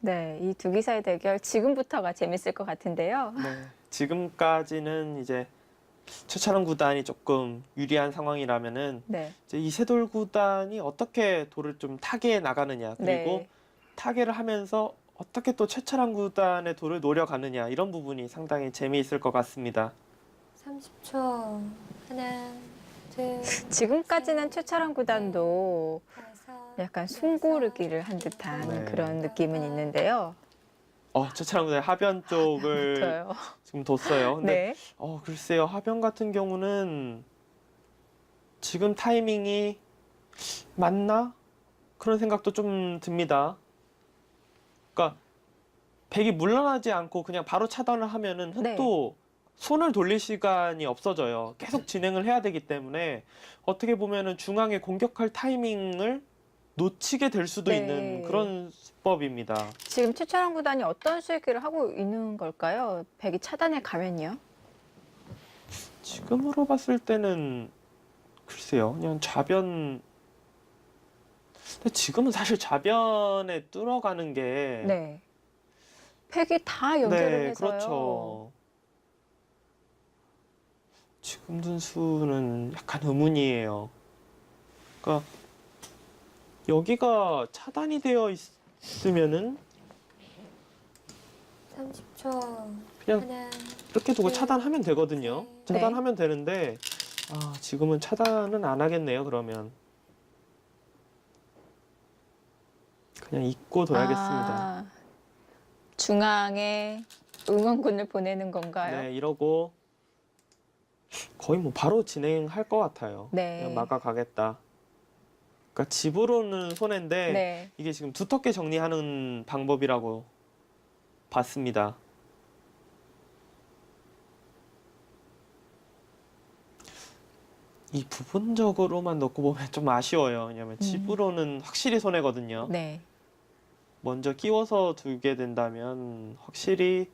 네, 이 두 기사의 대결 지금부터가 재밌을 것 같은데요. 네, 지금까지는 이제 최철원 구단이 조금 유리한 상황이라면은 네, 이제 이세돌 구단이 어떻게 돌을 좀 타개해 나가느냐, 그리고 네. 타개를 하면서 어떻게 또 최철원 구단의 돌을 노려가느냐, 이런 부분이 상당히 재미있을 것 같습니다. 30초. 하나, 둘, 지금까지는 최철원 구단도 다섯, 약간 여섯, 숨고르기를 한 듯한 네. 그런 느낌은 있는데요. 최철원 구단의 하변 쪽을 저요. 지금 뒀어요. 근데 네, 글쎄요, 하변 같은 경우는 지금 타이밍이 맞나? 그런 생각도 좀 듭니다. 그러니까 백이 물러나지 않고 그냥 바로 차단을 하면은 흑도 손을 돌릴 시간이 없어져요. 계속 진행을 해야 되기 때문에 어떻게 보면은 중앙에 공격할 타이밍을 놓치게 될 수도 네. 있는 그런 수법입니다. 지금 최철원 구단이 어떤 수익기를 하고 있는 걸까요? 백이 차단에 가면요. 지금으로 봤을 때는 글쎄요, 그냥 좌변. 근데 지금은 사실 좌변에 뚫어가는 게 네, 백이 다 연결을 네, 해서요. 그렇죠. 지금 분수는 약간 의문이에요. 그러니까 여기가 차단이 되어 있으면은 30초. 그냥 하나, 이렇게 두고 차단하면 되거든요. 네. 차단하면 되는데 지금은 차단은 안 하겠네요. 그러면 그냥 잊고 둬야겠습니다. 중앙에 응원군을 보내는 건가요? 네, 이러고 거의 뭐 바로 진행할 것 같아요. 네. 그냥 막아가겠다. 그러니까 집으로는 손해인데 네. 이게 지금 두텁게 정리하는 방법이라고 봤습니다. 이 부분적으로만 놓고 보면 좀 아쉬워요. 왜냐면 집으로는 확실히 손해거든요. 네. 먼저 끼워서 두게 된다면 확실히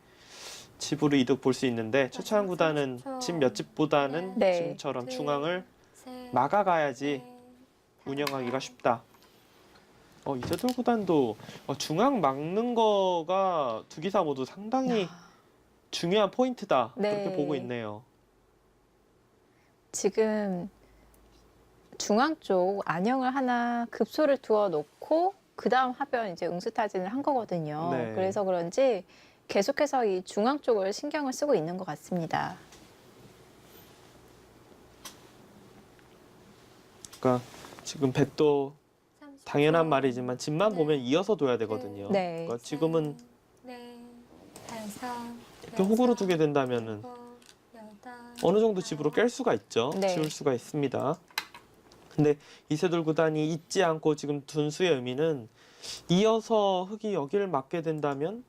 집으로 이득 볼 수 있는데 최철원 구단은 30초. 집 몇 집보다는 네. 지금처럼 둘, 중앙을 셋, 막아가야지 넷, 운영하기가 다섯. 쉽다. 이세돌 구단도 중앙 막는 거가 두 기사 모두 상당히 중요한 포인트다. 네. 그렇게 보고 있네요. 지금 중앙 쪽 안영을 하나 급소를 두어 놓고 그 다음 하변 이제 응수타진을 한 거거든요. 네. 그래서 그런지 계속해서 이 중앙 쪽을 신경을 쓰고 있는 것 같습니다. 그러니까 지금 백도 30초. 당연한 말이지만 집만 네. 보면 이어서 둬야 되거든요. 네. 그러니까 지금은 네, 다섯, 이렇게 호구로 두게 된다면은 어느 정도 집으로 깰 수가 있죠. 네. 지울 수가 있습니다. 근데 이세돌 구단이 잊지 않고 지금 둔 수의 의미는 이어서 흑이 여기를 막게 된다면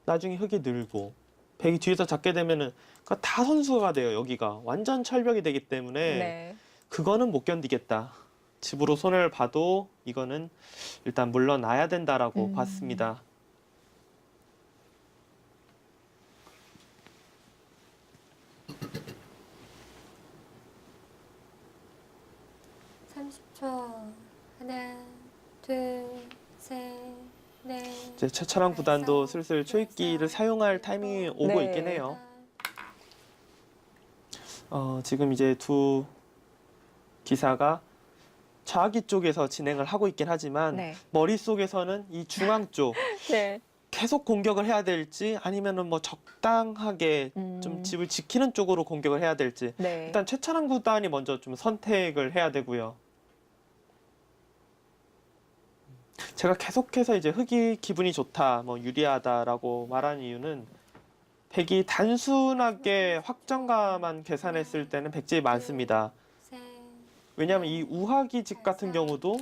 나중에 흑이 늘고 백이 뒤에서 잡게 되면은 그러니까 다 선수가 돼요. 여기가 완전 철벽이 되기 때문에 네. 그거는 못 견디겠다. 집으로 손해를 봐도 이거는 일단 물러나야 된다라고 봤습니다. 하나, 둘, 셋, 넷. 이제 최철원 구단도 슬슬 초입기를 사용할 타이밍이 오고 네. 있긴 해요. 지금 이제 두 기사가 좌기 쪽에서 진행을 하고 있긴 하지만 네. 머릿속에서는 이 중앙 쪽 네. 계속 공격을 해야 될지 아니면은 뭐 적당하게 좀 집을 지키는 쪽으로 공격을 해야 될지 네. 일단 최철원 구단이 먼저 좀 선택을 해야 되고요. 제가 계속해서 이제 흑이 기분이 좋다, 뭐 유리하다라고 말하는 이유는 백이 단순하게 확정가만 계산했을 때는 백집이 많습니다. 왜냐하면 이 우하기 집 같은 경우도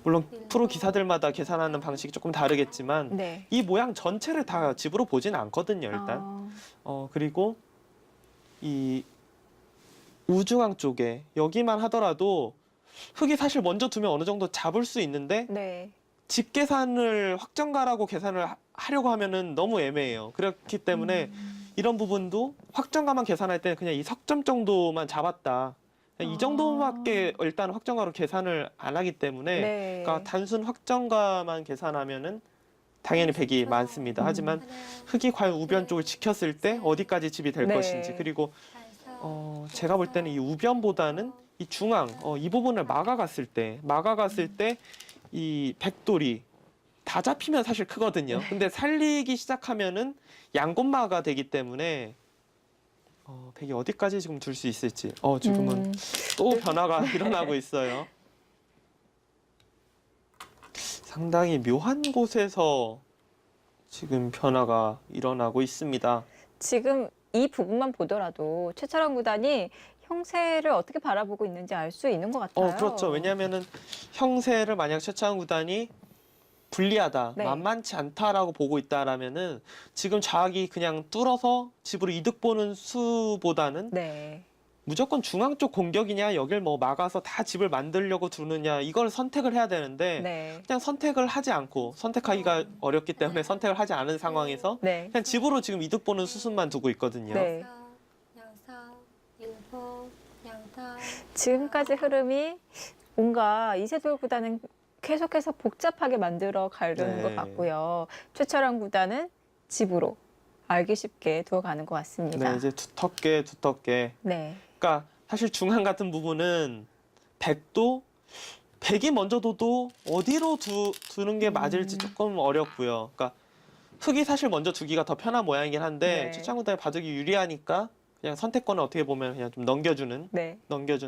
물론 프로 기사들마다 계산하는 방식이 조금 다르겠지만 네. 이 모양 전체를 다 집으로 보지는 않거든요. 일단 그리고 이 우중앙 쪽에 여기만 하더라도 흑이 사실 먼저 두면 어느 정도 잡을 수 있는데 네. 집 계산을 확정가라고 계산을 하려고 하면은 너무 애매해요. 그렇기 때문에 이런 부분도 확정가만 계산할 때는 그냥 이 석점 정도만 잡았다. 그냥 이 정도밖에 일단 확정가로 계산을 안 하기 때문에 네. 그러니까 단순 확정가만 계산하면은 당연히 백이 많습니다. 하지만 하나, 흑이 과연 우변 쪽을 지켰을 때 어디까지 집이 될 네. 것인지, 그리고 다섯, 제가 볼 때는 이 우변보다는 이 중앙, 이 부분을 막아갔을 때 이 백돌이 다 잡히면 사실 크거든요. 근데 살리기 시작하면은 양곳마가 되기 때문에 백이 어디까지 지금 둘 수 있을지. 지금은 또 변화가 일어나고 있어요. 상당히 묘한 곳에서 지금 변화가 일어나고 있습니다. 지금 이 부분만 보더라도 최철원 구단이 형세를 어떻게 바라보고 있는지 알 수 있는 것 같아요. 그렇죠. 왜냐하면은 형세를 만약 최창원 구단이 불리하다, 네. 만만치 않다라고 보고 있다라면은 지금 좌악이 그냥 뚫어서 집으로 이득 보는 수보다는 네. 무조건 중앙 쪽 공격이냐, 여길 뭐 막아서 다 집을 만들려고 두느냐, 이걸 선택을 해야 되는데 네. 그냥 선택을 하지 않고, 선택하기가 어렵기 때문에 선택을 하지 않은 상황에서 네. 그냥 집으로 지금 이득 보는 수순만 두고 있거든요. 네. 여섯, 일곱, 여덟, 지금까지 흐름이 뭔가 이세돌 구단은 계속해서 복잡하게 만들어 가려는 네. 것 같고요. 최철원 구단은 집으로 알기 쉽게 두어가는 것 같습니다. 네, 이제 두텁게. 네. 그러니까 사실 중앙 같은 부분은 백이 먼저 둬도 어디로 두는 게 맞을지 조금 어렵고요. 그러니까 흑이 사실 먼저 두기가 더 편한 모양이긴 한데 네. 최창구단의 바둑이 유리하니까 그냥 선택권을 어떻게 보면 그냥 좀 넘겨주는 네.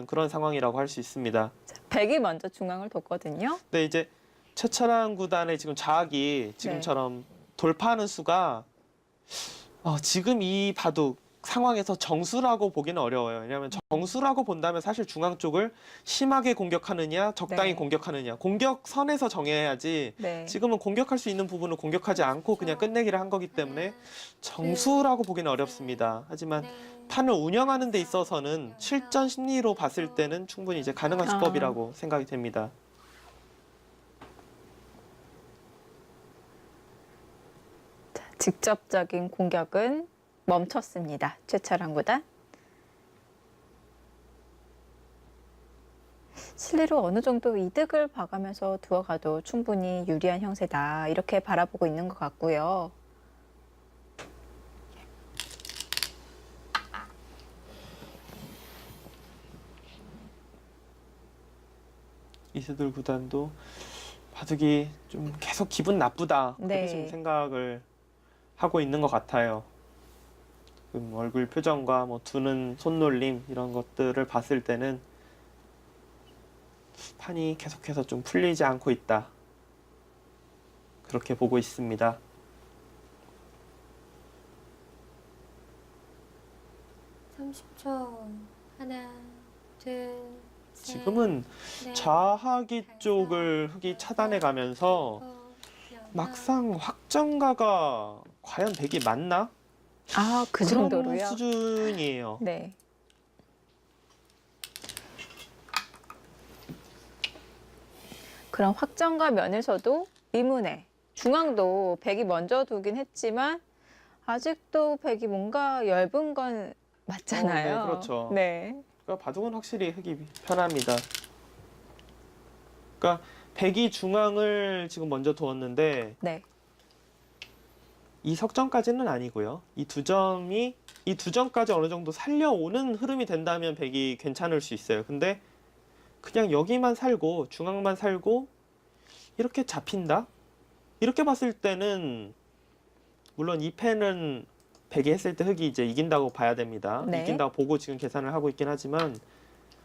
그런 상황이라고 할 수 있습니다. 백이 먼저 중앙을 뒀거든요. 근데 이제 최철한 구단의 지금 좌악이 지금처럼 돌파하는 수가 지금 이 바둑 상황에서 정수라고 보기는 어려워요. 왜냐하면 정수라고 본다면 사실 중앙 쪽을 심하게 공격하느냐, 적당히 네. 공격하느냐, 공격선에서 정해야지. 네. 지금은 공격할 수 있는 부분은 공격하지 않고 그냥 끝내기를 한 거기 때문에 정수라고 보기는 어렵습니다. 하지만 판을 운영하는 데 있어서는 실전 심리로 봤을 때는 충분히 이제 가능한 수법이라고 생각이 됩니다. 직접적인 공격은 멈췄습니다. 최철원 구단. 실리로 어느 정도 이득을 봐가면서 두어가도 충분히 유리한 형세다. 이렇게 바라보고 있는 것 같고요. 이세돌 구단도 바둑이 좀 계속 기분 나쁘다. 그렇게 네. 좀 생각을 하고 있는 것 같아요. 얼굴 표정과 뭐 두는 손놀림 이런 것들을 봤을 때는 판이 계속해서 좀 풀리지 않고 있다. 그렇게 보고 있습니다. (30초) 하나, 둘, 셋, 지금은 넷, 좌하기 쪽을 흑이 차단해 가면서 막상 확정가가 과연 백이 맞나? 그 그런 정도로요? 수준이에요. 네. 그럼 확정가 면에서도 의문에 중앙도 백이 먼저 두긴 했지만 아직도 백이 뭔가 얇은 건 맞잖아요. 네, 그렇죠. 네. 그러니까 바둑은 확실히 흑이 편합니다. 그러니까 백이 중앙을 지금 먼저 두었는데 네. 이 석점까지는 아니고요. 이 두 점까지 어느 정도 살려오는 흐름이 된다면 백이 괜찮을 수 있어요. 근데 그냥 여기만 살고 중앙만 살고 이렇게 잡힌다? 이렇게 봤을 때는 물론 이 패는 백이 했을 때 흑이 이제 이긴다고 봐야 됩니다. 네. 이긴다고 보고 지금 계산을 하고 있긴 하지만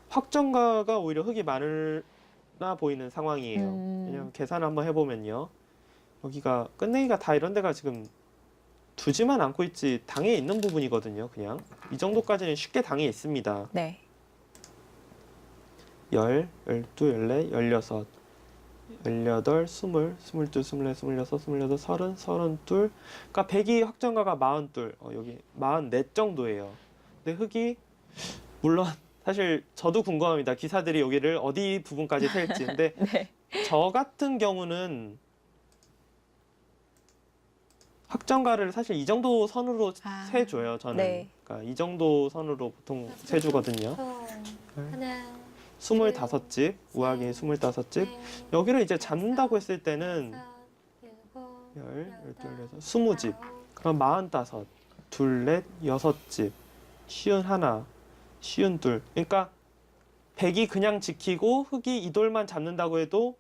확정가가 오히려 흑이 많아 보이는 상황이에요. 왜냐면 계산을 한번 해보면요. 여기가 끝내기가 다 이런 데가 지금 두지만 않고 있지 당해 있는 부분이거든요. 그냥 이 정도까지는 쉽게 당해 있습니다. 네. 10, 12, 14, 16, 18, 20, 22, 24, 26, 28, 30, 32. 그러니까 백이 확정가가 42, 여기 44 정도예요. 근데 흑이 물론 사실 저도 궁금합니다. 기사들이 여기를 어디 부분까지 셀지. 근데 네. 저 같은 경우는 확정가를 사실 이 정도 선으로 세줘요. 저는. 네. 그러니까 이 정도 선으로 보통 세주거든요. 하나, 25집, 우악이 25집. 여기를 이제 잡는다고 했을 때는 다섯, 일곱, 열둘, 20집. 그럼 45, 둘넷, 6집, 51, 52. 그러니까 100이 그냥 지키고 흑이 이 돌만 잡는다고 해도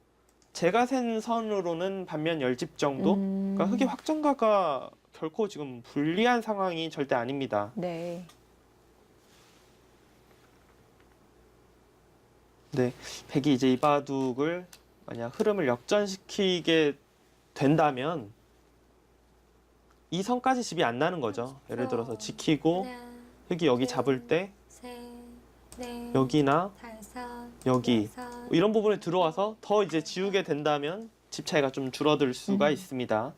제가 센 선으로는 반면 10집 정도? 그러니까 흑이 확정가가 결코 지금 불리한 상황이 절대 아닙니다. 네. 네, 100이 이제 이 바둑을 만약 흐름을 역전시키게 된다면 이 선까지 집이 안 나는 거죠. 예를 들어서 지키고 하나, 흑이 여기 잡을 때 셋, 넷, 여기나 다섯, 여기 여섯, 이런 부분에 들어와서 더 이제 지우게 된다면 집 차이가 좀 줄어들 수가 있습니다.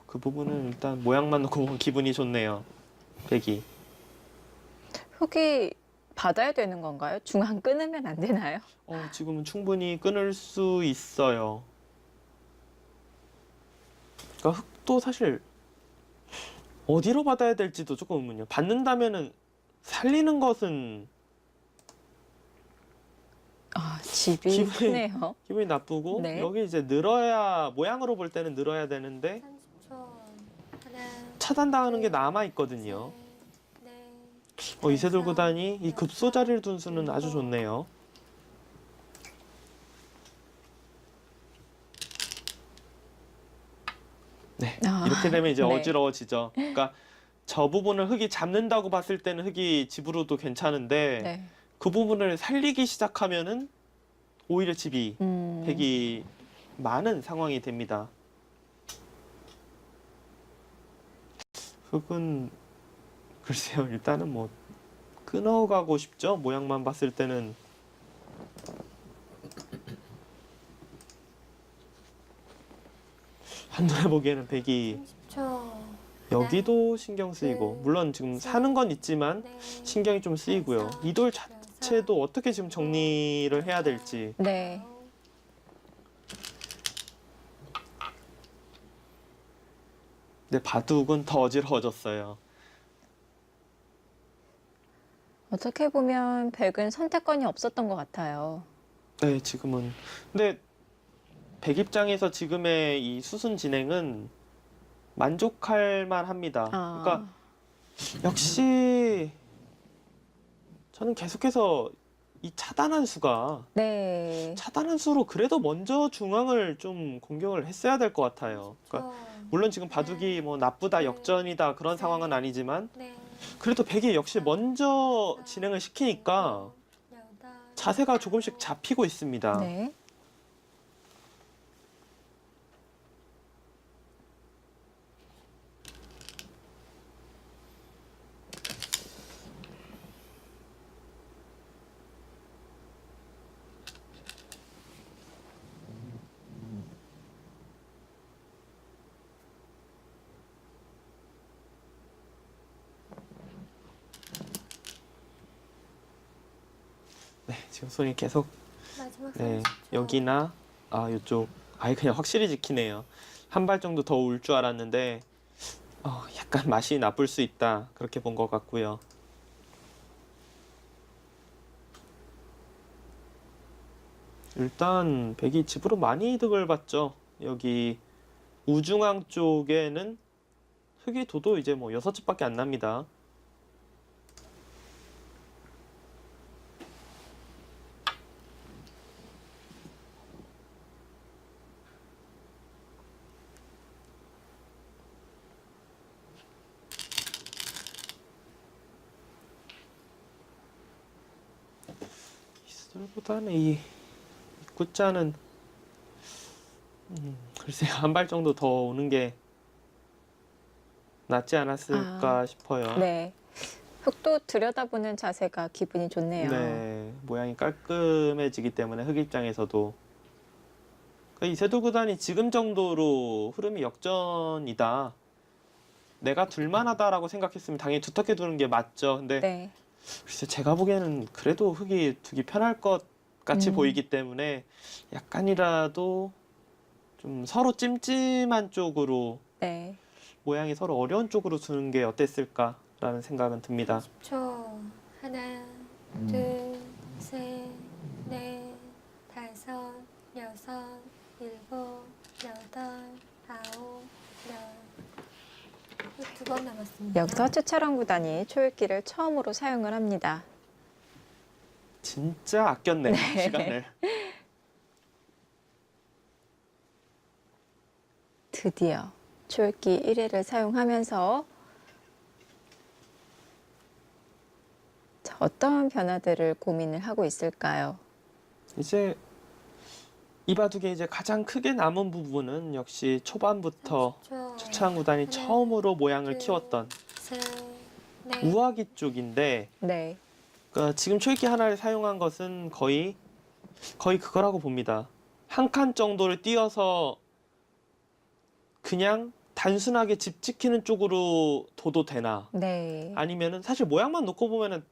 그 부분은 일단 모양만 놓고 보면 기분이 좋네요. 100이. 흑이 받아야 되는 건가요? 중앙 끊으면 안 되나요? 지금은 충분히 끊을 수 있어요. 그러니까 흑도 사실 어디로 받아야 될지도 조금 의문이에요. 받는다면은 살리는 것은 집이 기분이- 크네요. 기분이 나쁘고 네. 여기 이제 늘어야 모양으로 볼 때는 늘어야 되는데 30초. 하나, 차단당하는 게 남아 있거든요. 셋, 넷, 이세돌 구단이 이 급소 자리를 둔 수는 아주 좋네요. 네, 이렇게 되면 이제 네. 어지러워지죠. 그러니까 저 부분을 흑이 잡는다고 봤을 때는 흑이 집으로도 괜찮은데 네. 그 부분을 살리기 시작하면은 오히려 집이 백이 많은 상황이 됩니다. 흑은 글쎄요, 일단은 뭐 끊어가고 싶죠. 모양만 봤을 때는. 한눈에 보기에는 백이 30초. 여기도 신경 쓰이고, 물론 지금 사는 건 있지만 넷, 신경이 좀 쓰이고요. 이 돌 자체도 어떻게 지금 정리를 해야 될지. 네. 근데 바둑은 더 어지러워졌어요. 어떻게 보면 백은 선택권이 없었던 것 같아요. 네, 지금은. 근데 백 입장에서 지금의 이 수순 진행은 만족할 만합니다. 그러니까 역시 저는 계속해서 이 차단한 수가 네. 차단한 수로 그래도 먼저 중앙을 좀 공격을 했어야 될 것 같아요. 그러니까 물론 지금 바둑이 뭐 나쁘다, 역전이다 그런 상황은 아니지만 그래도 백이 역시 먼저 진행을 시키니까 자세가 조금씩 잡히고 있습니다. 네. 네, 지금 손이 계속 마지막 네, 30초. 여기나 이쪽 아예 그냥 확실히 지키네요. 한 발 정도 더 올 줄 알았는데 약간 맛이 나쁠 수 있다 그렇게 본 것 같고요. 일단 백이 집으로 많이 이득을 봤죠. 여기 우중앙 쪽에는 흑이 둬도 이제 뭐 6집밖에 안 납니다. 이슬보다는 이 입구자는 글쎄요, 한 발 정도 더 오는 게 낫지 않았을까 싶어요. 네. 흑도 들여다보는 자세가 기분이 좋네요. 네, 모양이 깔끔해지기 때문에 흑 입장에서도 그러니까 이세돌 구단이 지금 정도로 흐름이 역전이다. 내가 둘만하다라고 생각했으면 당연히 두텁게 두는 게 맞죠. 근데 네. 글쎄 제가 보기에는 그래도 흑이 두기 편할 것 같이 보이기 때문에 약간이라도 좀 서로 찜찜한 쪽으로 네. 모양이 서로 어려운 쪽으로 두는 게 어땠을까라는 생각은 듭니다. 10초. 하나, 둘, 셋, 넷, 두 번 남았습니다. 여기서 최철원 구단이 초읽기를 처음으로 사용을 합니다. 진짜 아꼈네요, 네. 시간을. 드디어 초읽기 1회를 사용하면서 자, 어떤 변화들을 고민을 하고 있을까요? 이제 이 바둑에 이제 가장 크게 남은 부분은 역시 초반부터 30초. 최창 구단이 하나, 처음으로 모양을 둘, 키웠던 셋, 넷. 우아기 쪽인데, 네. 그러니까 지금 초읽기 하나를 사용한 것은 거의 그거라고 봅니다. 한 칸 정도를 띄어서 그냥 단순하게 집 지키는 쪽으로 둬도 되나? 네. 아니면은 사실 모양만 놓고 보면은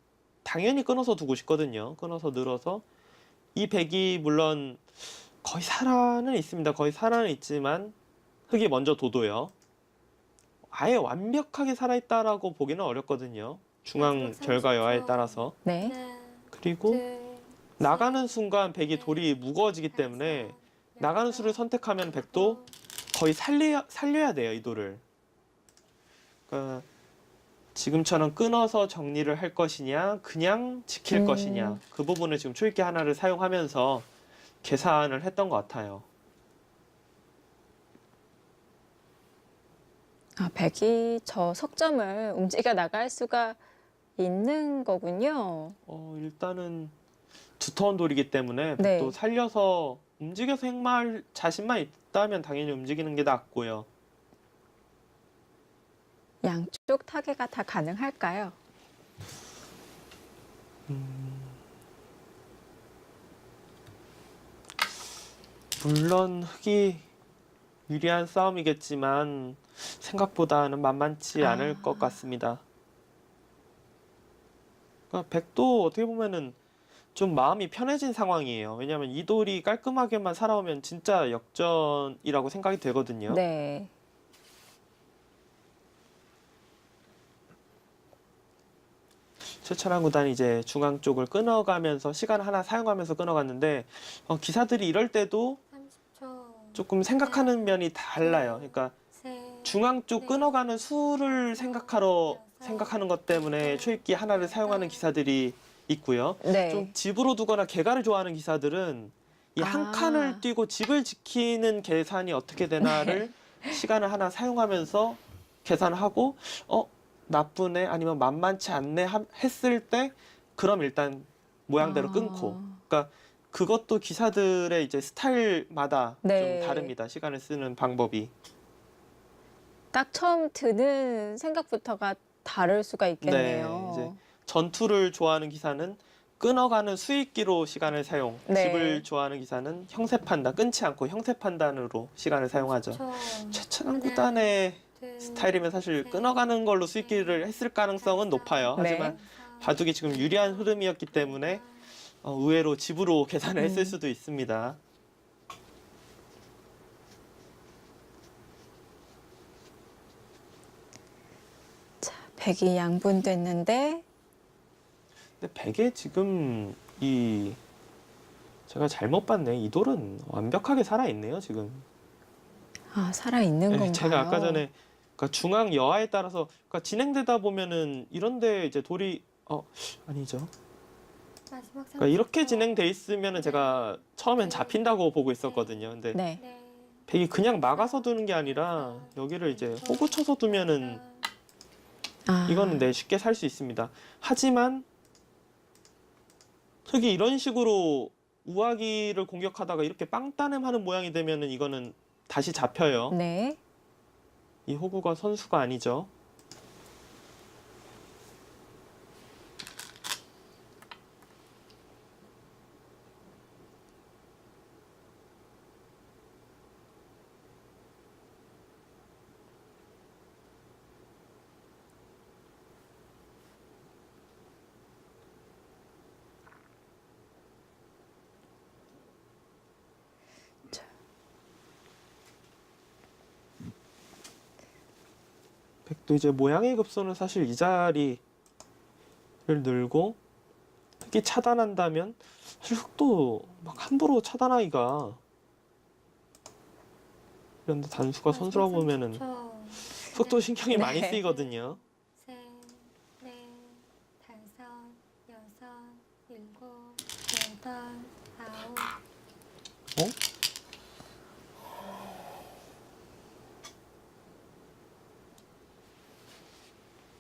당연히 끊어서 두고 싶거든요. 끊어서 늘어서 이 백이 물론 거의 살아는 있습니다. 거의 살아는 있지만 흙이 먼저 돋고요. 아예 완벽하게 살아있다라고 보기는 어렵거든요. 중앙 결과 여하에 따라서. 네. 하나, 그리고 둘, 나가는 순간 백이 돌이 무거워지기 때문에 나가는 수를 선택하면 백도 거의 살려야 돼요, 이 돌을. 그러니까 지금처럼 끊어서 정리를 할 것이냐, 그냥 지킬 것이냐, 그 부분을 지금 초읽기 하나를 사용하면서 계산을 했던 것 같아요. 아, 백이 저 석점을 움직여 나갈 수가 있는 거군요. 일단은 두터운 돌이기 때문에 네. 백도 살려서 움직여서 행마할 자신만 있다면 당연히 움직이는 게 낫고요. 양쪽 타개가 다 가능할까요? 물론 흙이 유리한 싸움이겠지만 생각보다는 만만치 않을 것 같습니다. 그러니까 백도 어떻게 보면은 좀 마음이 편해진 상황이에요. 왜냐하면 이 돌이 깔끔하게만 살아오면 진짜 역전이라고 생각이 되거든요. 네. 최철환 구단이 이제 중앙 쪽을 끊어가면서 시간 하나 사용하면서 끊어갔는데 기사들이 이럴 때도 30초. 조금 생각하는 면이 달라요. 그러니까 셋, 중앙 쪽 끊어가는 수를 생각하는 것 때문에 초읽기 하나를 사용하는 기사들이 있고요. 네. 좀 집으로 두거나 개가를 좋아하는 기사들은 이 한 아. 칸을 뛰고 집을 지키는 계산이 어떻게 되나를 시간을 하나 사용하면서 계산하고 나쁘네 아니면 만만치 않네 했을 때 그럼 일단 모양대로 끊고, 그러니까 그것도 기사들의 이제 스타일마다 네. 좀 다릅니다. 시간을 쓰는 방법이. 딱 처음 드는 생각부터가 다를 수가 있겠네요. 네, 이제 전투를 좋아하는 기사는 끊어가는 수익기로 시간을 사용, 네. 집을 좋아하는 기사는 형세 판단, 끊지 않고 형세 판단으로 시간을 사용하죠. 30초. 최철환 구단의 둘, 스타일이면 사실 셋, 끊어가는 걸로 수익기를 했을 가능성은 높아요. 네. 하지만 바둑이 지금 유리한 흐름이었기 때문에 의외로 집으로 계산을 했을 수도 있습니다. 자, 백이 양분됐는데 근데 백에 지금 제가 잘못 봤네. 이 돌은 완벽하게 살아있네요, 지금. 아, 살아 있는 네, 건가요? 제가 아까 전에 그러니까 중앙 여하에 따라서 그러니까 진행되다 보면은 이런데 이제 돌이 아니죠. 마지막 그러니까 이렇게 30초. 진행돼 있으면은 제가 처음엔 잡힌다고 보고 있었거든요. 근데 네. 네. 백이 그냥 막아서 두는 게 아니라 여기를 이제 호구 쳐서 두면은 아, 이거는 네, 쉽게 살 수 있습니다. 하지만 흙이 이런 식으로 우아기를 공격하다가 이렇게 빵따냄하는 모양이 되면은 이거는 다시 잡혀요. 네. 이 호구가 선수가 아니죠. 백도 이제 모양의 급소는 사실 이 자리를 늘고 흙이 차단한다면 사실 흙도 막 함부로 차단하기가 이런데 단수가 선수라 보면은 속도 신경이 많이 네. 쓰이거든요. 셋, 넷, 다섯, 여섯, 일곱, 여덟, 아홉.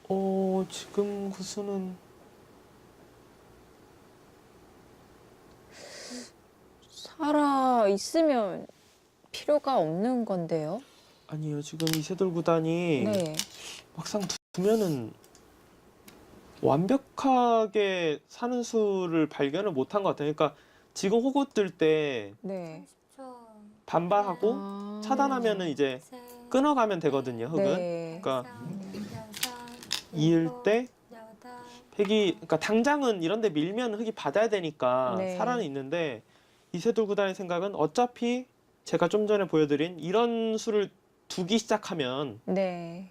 어? 지금 그 수는 살아 있으면 필요가 없는 건데요. 아니에요. 지금 이세돌 구단이 네. 막상 두면은 완벽하게 사는 수를 발견을 못한 것 같아요. 그러니까 지금 호구 뜰 때 네. 30초. 반발하고 아. 차단하면은 이제 셋, 끊어가면 되거든요. 흙은. 네. 그러니까 여섯, 이을 일곱, 때 여덟, 팩이 그러니까 당장은 이런데 밀면 흙이 받아야 되니까 네. 살아는 있는데 이세돌 구단의 생각은 어차피 제가 좀 전에 보여드린 이런 수를 두기 시작하면 네.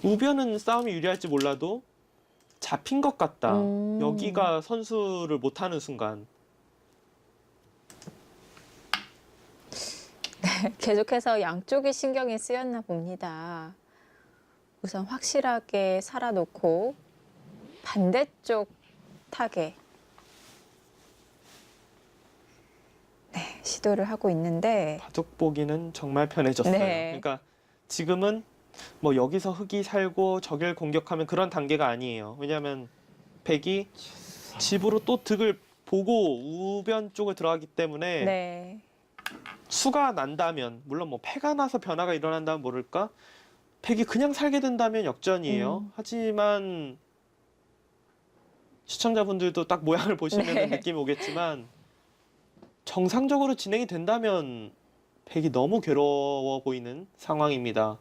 우변은 싸움이 유리할지 몰라도 잡힌 것 같다. 여기가 선수를 못하는 순간. 계속해서 양쪽이 신경이 쓰였나 봅니다. 우선 확실하게 살아놓고 반대쪽 타겟. 네, 시도를 하고 있는데 바둑 보기는 정말 편해졌어요. 네. 그러니까 지금은 뭐 여기서 흙이 살고 저길 공격하면 그런 단계가 아니에요. 왜냐하면 백이 집으로 또 득을 보고 우변 쪽을 들어가기 때문에 네. 수가 난다면 물론 뭐 패가 나서 변화가 일어난다면 모를까 백이 그냥 살게 된다면 역전이에요. 하지만 시청자분들도 딱 모양을 보시면 네. 느낌이 오겠지만 정상적으로 진행이 된다면 백이 너무 괴로워 보이는 상황입니다.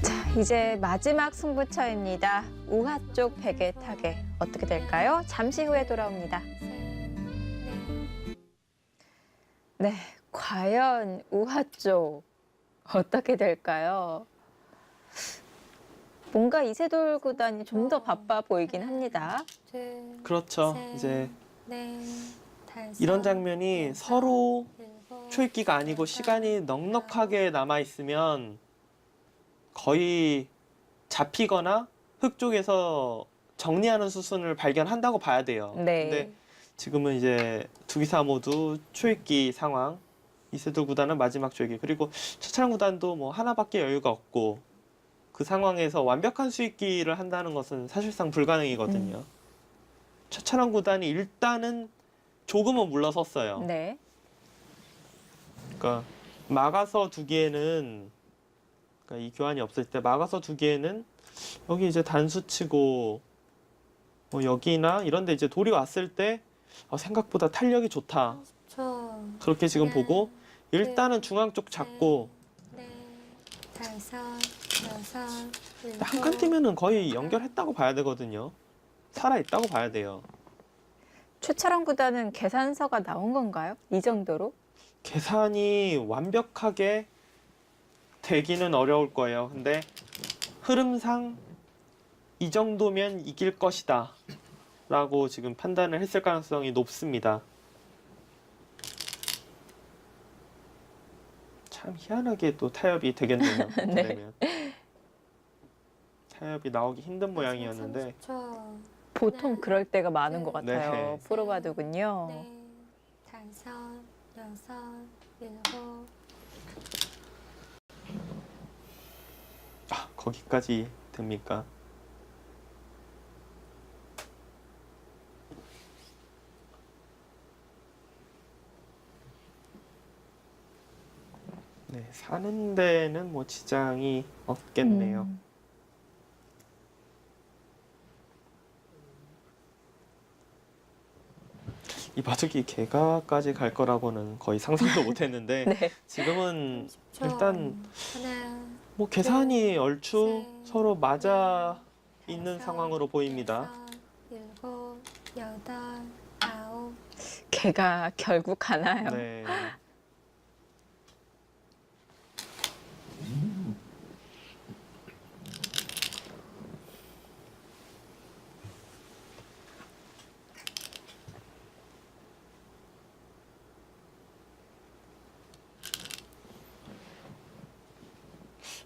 자, 이제 마지막 승부처입니다. 우하 쪽 백의 타겟 어떻게 될까요? 잠시 후에 돌아옵니다. 셋, 넷. 네, 과연 우하 쪽 어떻게 될까요? 뭔가 이세돌 구단이 좀 더 바빠 보이긴 합니다. 둘, 그렇죠. 셋, 이제 넷, 다섯, 이런 장면이 여섯, 서로 일곱, 초읽기가 아니고 여덟, 시간이 넉넉하게 남아 있으면 거의 잡히거나 흙 쪽에서 정리하는 수순을 발견한다고 봐야 돼요. 네. 근데 지금은 이제 두 기사 모두 초읽기 상황. 이세돌 구단은 마지막 초읽기. 그리고 차차랑 구단도 뭐 하나밖에 여유가 없고 그 상황에서 완벽한 수익기를 한다는 것은 사실상 불가능이거든요. 차차랑 구단이 일단은 조금은 물러섰어요. 네. 그러니까 막아서 두기에는 그러니까 이 교환이 없을 때 막아서 두기에는 여기 이제 단수 치고 뭐 여기나 이런데 이제 돌이 왔을 때 생각보다 탄력이 좋다. 30초. 그렇게 지금 하나, 보고 일단은 중앙 쪽 잡고 넷, 다섯, 여섯, 한 칸 뛰면은 거의 연결했다고 봐야 되거든요. 살아 있다고 봐야 돼요. 최철원 구단은 계산서가 나온 건가요? 이 정도로? 계산이 완벽하게 되기는 어려울 거예요. 근데 흐름상 이 정도면 이길 것이다 라고 지금 판단을 했을 가능성이 높습니다. 참 희한하게 또 타협이 되겠네요. 네. 그러면 타협이 나오기 힘든 모양이었는데 30초. 보통 그럴 때가 많은 것 네. 같아요. 네. 프로바둑은요. 넷, 다섯, 여섯, 일곱. 거기까지 됩니까? 네, 사는 데는 뭐 지장이 없겠네요. 이 바둑이 개가까지 갈 거라고는 거의 상상도 못했는데 네. 지금은 30초. 일단 하나, 뭐 계산이 얼추 셋, 서로 맞아 넷, 있는 다섯, 상황으로 보입니다. 여섯, 일곱, 여덟, 아홉. 걔가 결국 가나요? 네.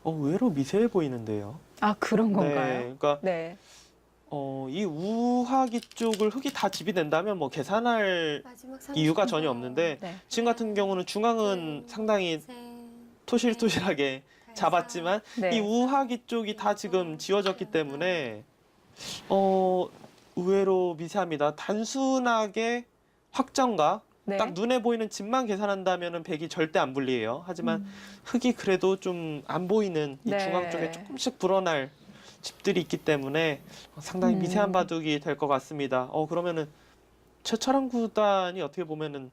의외로 미세해 보이는데요. 아, 그런 네, 건가요? 그러니까 네. 이 우하기 쪽을 흙이 다 집이 된다면 뭐 계산할 마지막 30초. 이유가 전혀 없는데 네. 지금 같은 경우는 중앙은 상당히 토실토실하게 잡았지만 네. 이 우하기 쪽이 다 지금 지워졌기 때문에 의외로 미세합니다. 단순하게 확정과 네. 딱 눈에 보이는 집만 계산한다면은 백이 절대 안 불리해요. 하지만 흙이 그래도 좀 안 보이는 이 네. 중앙 쪽에 조금씩 불어날 집들이 있기 때문에 상당히 미세한 바둑이 될 것 같습니다. 그러면은 최철환 구단이 어떻게 보면은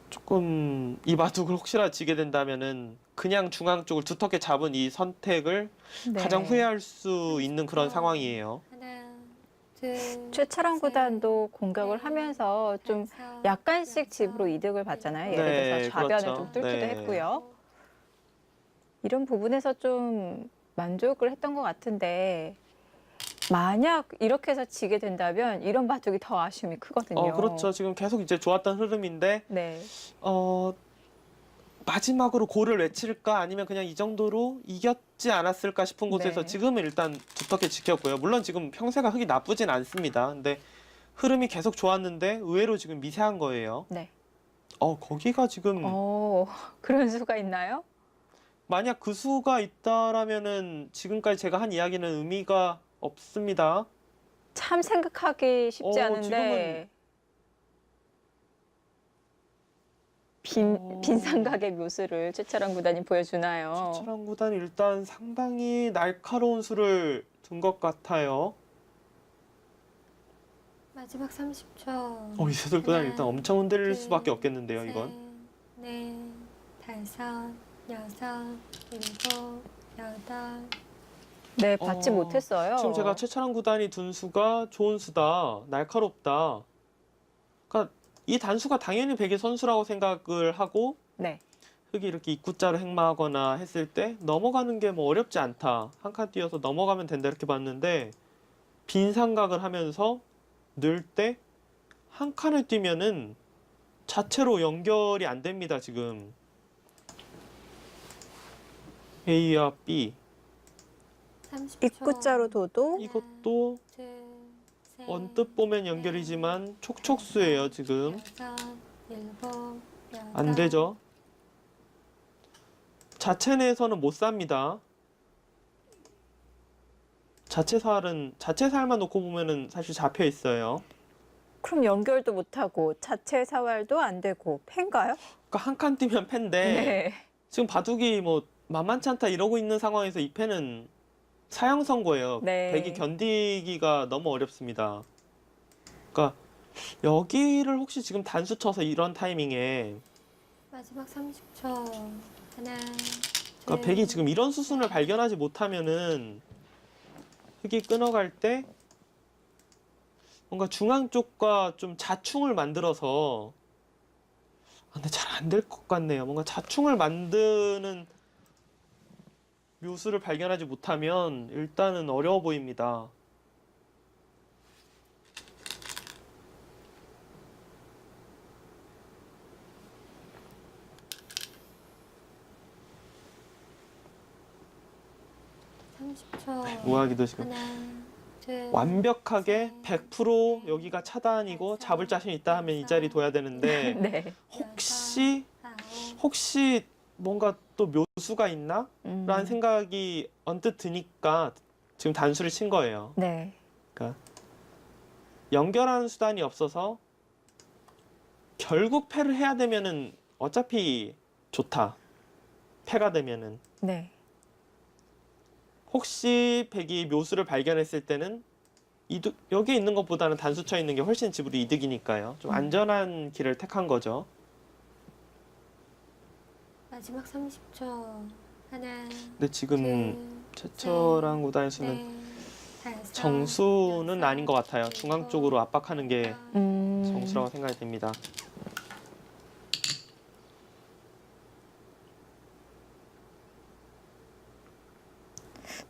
조금 이 바둑을 혹시나 지게 된다면은 그냥 중앙 쪽을 두텁게 잡은 이 선택을 네. 가장 후회할 수 있는 그런 상황이에요. 하나, 둘, 최철환 셋, 구단도 공격을 넷, 하면서 좀 다섯, 약간씩 여섯, 집으로 이득을 봤잖아요. 예를 네, 들어서 좌변을 그렇죠. 좀 뚫기도 네. 했고요. 이런 부분에서 좀 만족을 했던 것 같은데 만약 이렇게 해서 지게 된다면 이런 바둑이 더 아쉬움이 크거든요. 그렇죠. 지금 계속 이제 좋았던 흐름인데 네. 마지막으로 골을 외칠까 아니면 그냥 이 정도로 이겼지 않았을까 싶은 곳에서 네. 지금은 일단 두텁게 지켰고요. 물론 지금 평세가 흙이 나쁘진 않습니다. 근데 흐름이 계속 좋았는데 의외로 지금 미세한 거예요. 네. 거기가 지금 그런 수가 있나요? 만약 그 수가 있다라면은 지금까지 제가 한 이야기는 의미가 없습니다. 참 생각하기 쉽지 않은데 빈삼각의 묘수를 최철환 구단이 보여주나요? 최철환 구단이 일단 상당히 날카로운 수를 둔 것 같아요. 마지막 30초. 이세돌 구단 일단 엄청 흔들릴 둘, 수밖에 없겠는데요, 이건. 셋, 넷, 다섯, 여섯, 일곱, 여덟. 네, 받지 못했어요. 지금 제가 최철환 구단이 둔 수가 좋은 수다, 날카롭다. 그러니까 이 단수가 당연히 백의 선수라고 생각을 하고 네. 흙이 이렇게 입구자로 행마하거나 했을 때 넘어가는 게 뭐 어렵지 않다. 한 칸 뛰어서 넘어가면 된다 이렇게 봤는데 빈 삼각을 하면서 늘 때 한 칸을 뛰면은 자체로 연결이 안 됩니다, 지금. A와 B. 30초. 입구자로 둬도 이것도 둘, 셋, 언뜻 보면 연결이지만 촉촉수예요, 지금. 여섯, 일곱, 여덟. 안 되죠. 자체 내에서는 못 삽니다. 자체 살만 놓고 보면은 사실 잡혀 있어요. 그럼 연결도 못하고 자체 사활도 안 되고 패인가요? 그러니까 한 칸 뛰면 패인데 네. 지금 바둑이 뭐 만만치 않다 이러고 있는 상황에서 이 패는 사형 선고예요. 네. 백이 견디기가 너무 어렵습니다. 그러니까 여기를 혹시 지금 단수 쳐서 이런 타이밍에 마지막 30초. 하나. 그러니까 둘, 백이 지금 이런 수순을 발견하지 못하면은 흙이 끊어갈 때 뭔가 중앙 쪽과 좀 자충을 만들어서 근데 잘 안 될 것 같네요. 뭔가 자충을 만드는 묘수를 발견하지 못하면 일단은 어려워 보입니다. 우아기도 지금 하나, 둘, 완벽하게 셋, 100% 여기가 차단이고 잡을 자신 있다 하면 이 자리 둬야 되는데 네. 혹시 뭔가 또 묘수가 있나? 라는 생각이 언뜻 드니까 지금 단수를 친 거예요. 네. 그러니까 연결하는 수단이 없어서 결국 패를 해야 되면은 어차피 좋다. 패가 되면은. 네. 혹시 백이 묘수를 발견했을 때는 여기 있는 것보다는 단수 쳐 있는 게 훨씬 집으로 이득이니까요. 좀 안전한 길을 택한 거죠. 마지막 30초. 하나. 근데 지금 최철환 구단의 수는 정수는 아닌 것 같아요. 중앙 쪽으로 압박하는 게 정수라고 생각이 됩니다.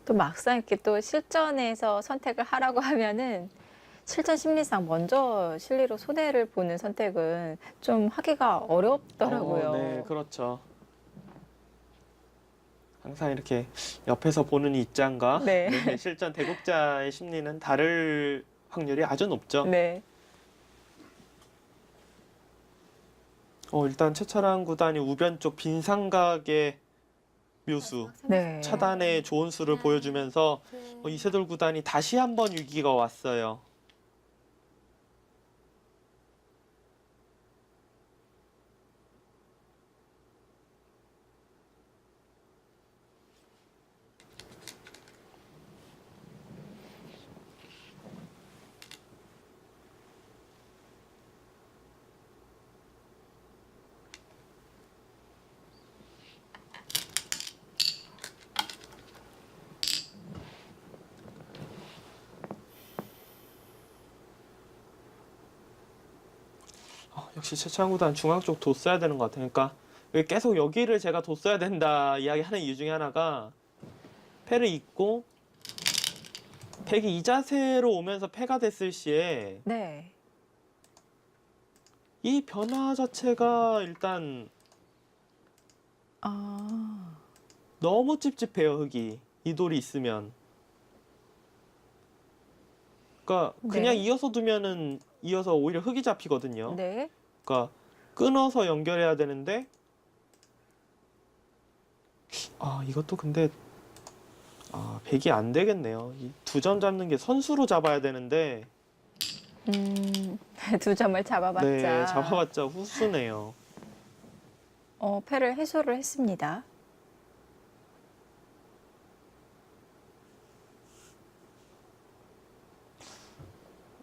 또 막상 이렇게 또 실전에서 선택을 하라고 하면은 실전 심리상 먼저 실리로 손해를 보는 선택은 좀 하기가 어렵더라고요. 네, 그렇죠. 항상 이렇게 옆에서 보는 입장과 네. 네, 실전 대국자의 심리는 다를 확률이 아주 높죠. 네. 일단 최철환 구단이 우변 쪽 빈삼각의 묘수 마지막 네. 30초. 차단의 좋은 수를 하나, 보여주면서 둘, 이세돌 구단이 다시 한번 위기가 왔어요. 역시 최철환 구단 중앙 쪽 뒀어야 되는 것 같아요. 그러니까 왜 계속 여기를 제가 뒀어야 된다 이야기하는 이유 중에 하나가 패를 잇고 백이 이 자세로 오면서 패가 됐을 시에 네. 이 변화 자체가 일단 아. 너무 찝찝해요. 흙이 이 돌이 있으면. 그러니까 그냥 네. 이어서 두면은 이어서 오히려 흙이 잡히거든요. 네. 그러니까 끊어서 연결해야 되는데 이것도 근데 백이 안 되겠네요. 이 두 점 잡는 게 선수로 잡아야 되는데 두 점을 잡아봤자. 네, 잡아봤자 후수네요. 패를 해소를 했습니다.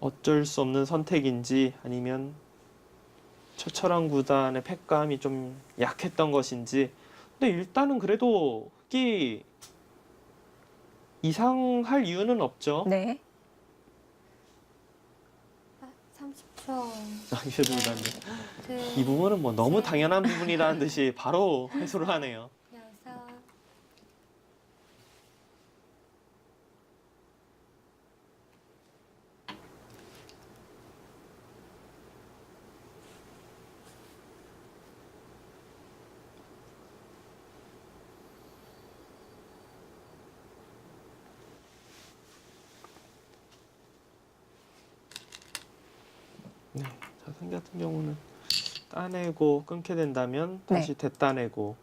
어쩔 수 없는 선택인지 아니면 최철환 구단의 패감이 좀 약했던 것인지. 근데 일단은 그래도 흙이 이상할 이유는 없죠. 네. 30초. 이세돌 구단님. 둘, 이 부분은 뭐 너무 당연한 부분이라는 듯이 바로 해소를 하네요. 여섯. 네, 자승 같은 경우는 따내고 끊게 된다면 다시 되따내고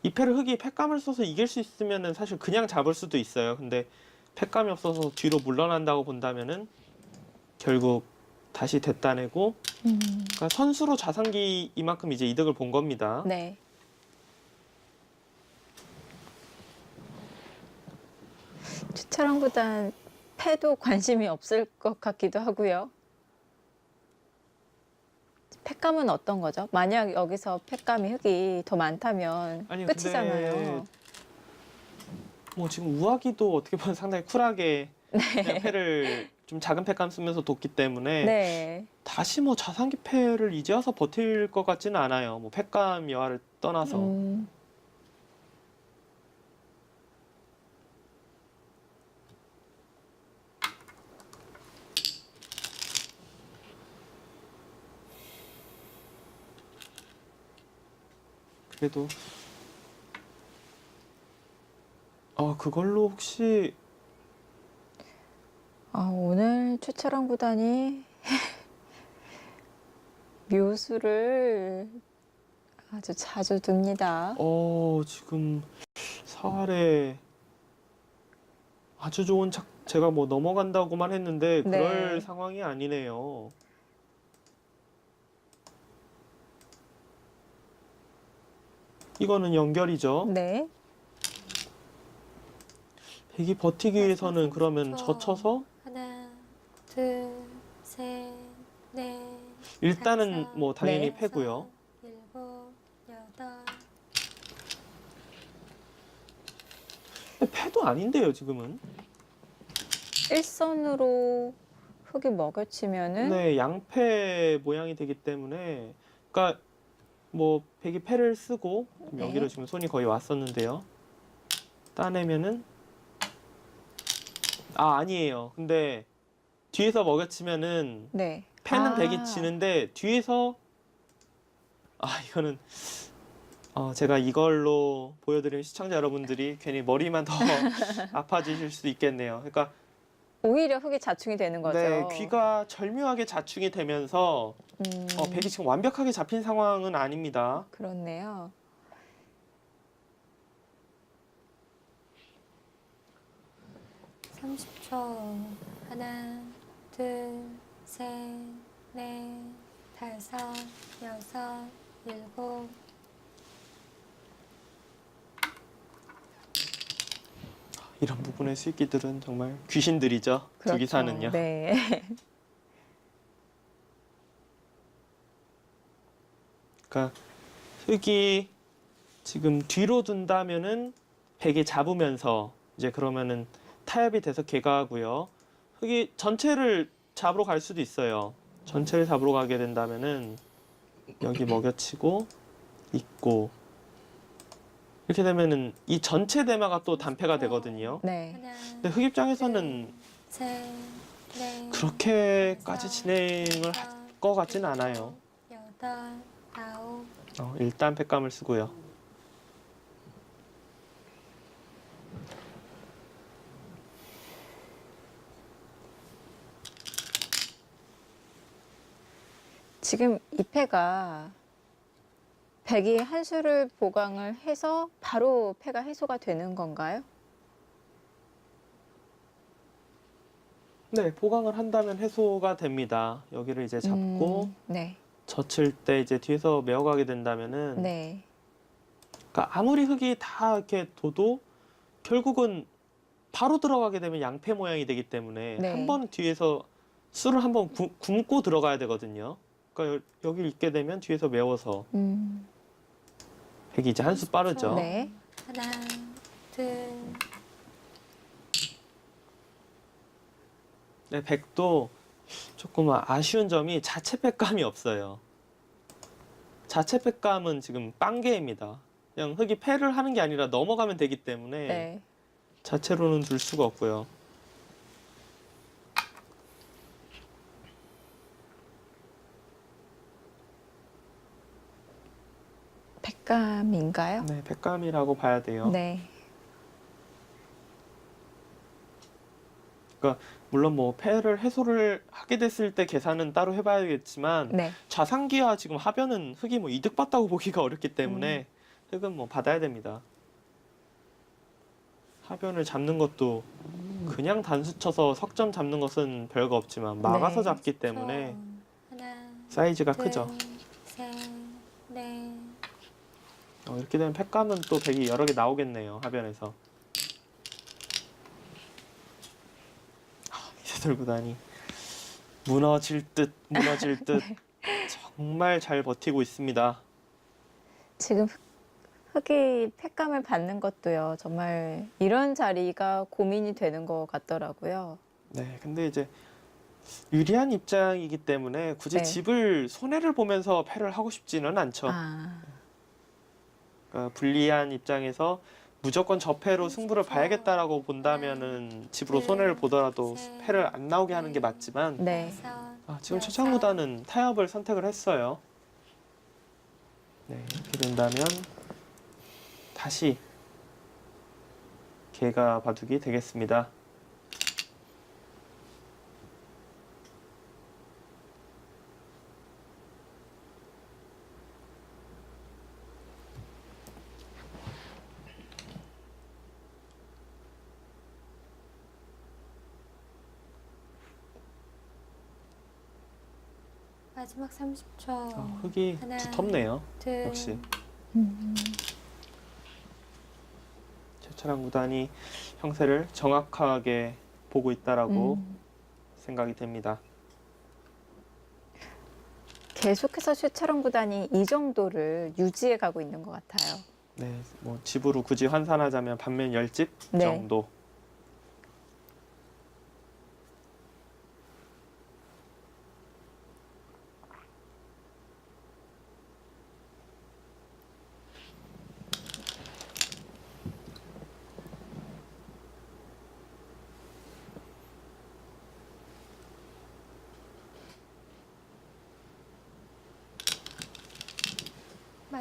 이 패를 흙이 패감을 써서 이길 수 있으면은 사실 그냥 잡을 수도 있어요. 근데 패감이 없어서 뒤로 물러난다고 본다면은 결국 다시 되따내고 그러니까 선수로 자산기 이만큼 이제 이득을 본 겁니다. 네. 최철환 구단 패도 관심이 없을 것 같기도 하고요. 패감은 어떤 거죠? 만약 여기서 패감이 흙이 더 많다면 아니, 끝이잖아요. 근데 뭐 지금 우아기도 어떻게 보면 상당히 쿨하게 그냥 패를 좀 작은 패감 쓰면서 뒀기 때문에 네. 다시 뭐 자산기 패를 이제 와서 버틸 것 같지는 않아요. 뭐 패감 여하를 떠나서. 그래도 그걸로 혹시 오늘 최철환 구단이 묘수를 아주 자주 둡니다. 지금 사활에 아주 좋은 제가 뭐 넘어간다고만 했는데 그럴 네. 상황이 아니네요. 이거는 연결이죠. 네. 백이 버티기 위해서는 그러면 젖혀서 하나, 둘, 셋, 넷. 일단은 다섯, 뭐 당연히 네. 패고요. 일곱, 여덟. 근데 패도 아닌데요, 지금은. 일선으로 흙이 먹여치면은 네, 양패 모양이 되기 때문에 그러니까 뭐 백이 패를 쓰고 네. 여기로 지금 손이 거의 왔었는데요. 따내면은 아니에요. 근데 뒤에서 먹여치면은 네. 패는 백이 지는데 뒤에서 이거는 제가 이걸로 보여드리면 시청자 여러분들이 괜히 머리만 더 아파지실 수도 있겠네요. 그러니까 오히려 흙이 자충이 되는 거죠. 네, 귀가 절묘하게 자충이 되면서 백이 지금 완벽하게 잡힌 상황은 아닙니다. 그렇네요. (30초) 하나, 둘, 셋, 넷, 다섯, 여섯, 일곱. 이런 부분의 수익기들은 정말 귀신들이죠. 두 기사는요. 네. 그러니까 흙이 지금 뒤로 둔다면은 백이 잡으면서 이제 그러면은 타협이 돼서 개가하고요. 흙이 전체를 잡으러 갈 수도 있어요. 전체를 잡으러 가게 된다면은 여기 먹여치고 있고 이렇게 되면은 이 전체 대마가 또 단패가 되거든요. 네. 하나, 근데 흙 입장에서는 셋, 넷, 그렇게까지 다섯, 진행을 할 여섯, 것 같진 않아요. 여덟, 아홉. 일단 팩감을 쓰고요. 지금 이 패가 백이 한 수를 보강을 해서 바로 패가 해소가 되는 건가요? 네, 보강을 한다면 해소가 됩니다. 여기를 이제 잡고 네. 젖힐 때 이제 뒤에서 메어가게 된다면은 네. 그러니까 아무리 흙이 다 이렇게 둬도 결국은 바로 들어가게 되면 양패 모양이 되기 때문에 네. 한 번 뒤에서 술을 한번 굶고 들어가야 되거든요. 그러니까 여기 있게 되면 뒤에서 메워서 백이 이제 한 수 빠르죠. 네. 하나, 둘, 네, 백도 조금 아쉬운 점이 자체 팩감이 없어요. 자체 팩감은 지금 빵개입니다. 그냥 흙이 패를 하는 게 아니라 넘어가면 되기 때문에 네. 자체로는 둘 수가 없고요. 백감인가요? 네, 백감이라고 봐야 돼요. 네. 물론 뭐 패를 해소를 하게 됐을 때 계산은 따로 해봐야겠지만 네. 좌상기와 지금 하변은 흙이 뭐 이득 봤다고 보기가 어렵기 때문에 흙은 뭐 받아야 됩니다. 하변을 잡는 것도 그냥 단수 쳐서 석점 잡는 것은 별거 없지만 막아서 네. 잡기 때문에 하나, 사이즈가 둘, 크죠. 셋, 넷. 이렇게 되면 팩감은 또 백이 여러 개 나오겠네요. 하변에서. 이세돌 구단이 무너질 듯 정말 잘 버티고 있습니다. 지금 흙이 팩감을 받는 것도요. 정말 이런 자리가 고민이 되는 것 같더라고요. 네, 근데 이제 유리한 입장이기 때문에 굳이 네. 집을 손해를 보면서 패를 하고 싶지는 않죠. 그러니까 불리한 입장에서 무조건 저패로 승부를 봐야겠다라고 본다면은 집으로 손해를 보더라도 패를 안 나오게 하는 게 맞지만 네. 다섯, 지금 여섯. 최창구단은 타협을 선택을 했어요. 네, 이렇게 된다면 다시 개가 바둑이 되겠습니다. 마지막 30초. 흙이 하나, 두텁네요. 둘, 역시 최철한 구단이 형세를 정확하게 보고 있다라고 생각이 됩니다. 계속해서 최철원 구단이 이 정도를 유지해 가고 있는 것 같아요. 네, 뭐 집으로 굳이 환산하자면 반면 10집 네. 정도.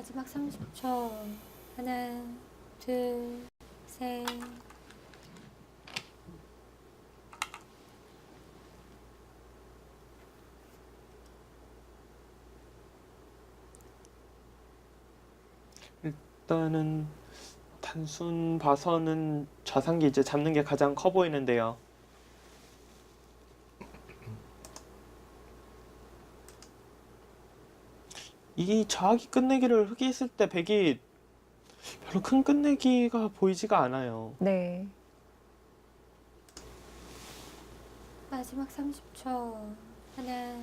마지막 30초. 하나, 둘, 셋. 일단은 단순 봐서는 좌상기 이제 잡는 게 가장 커 보이는데요. 이 좌악이 끝내기를 흑이 했을 때 백이 별로 큰 끝내기가 보이지가 않아요. 네. 마지막 30초. 하나,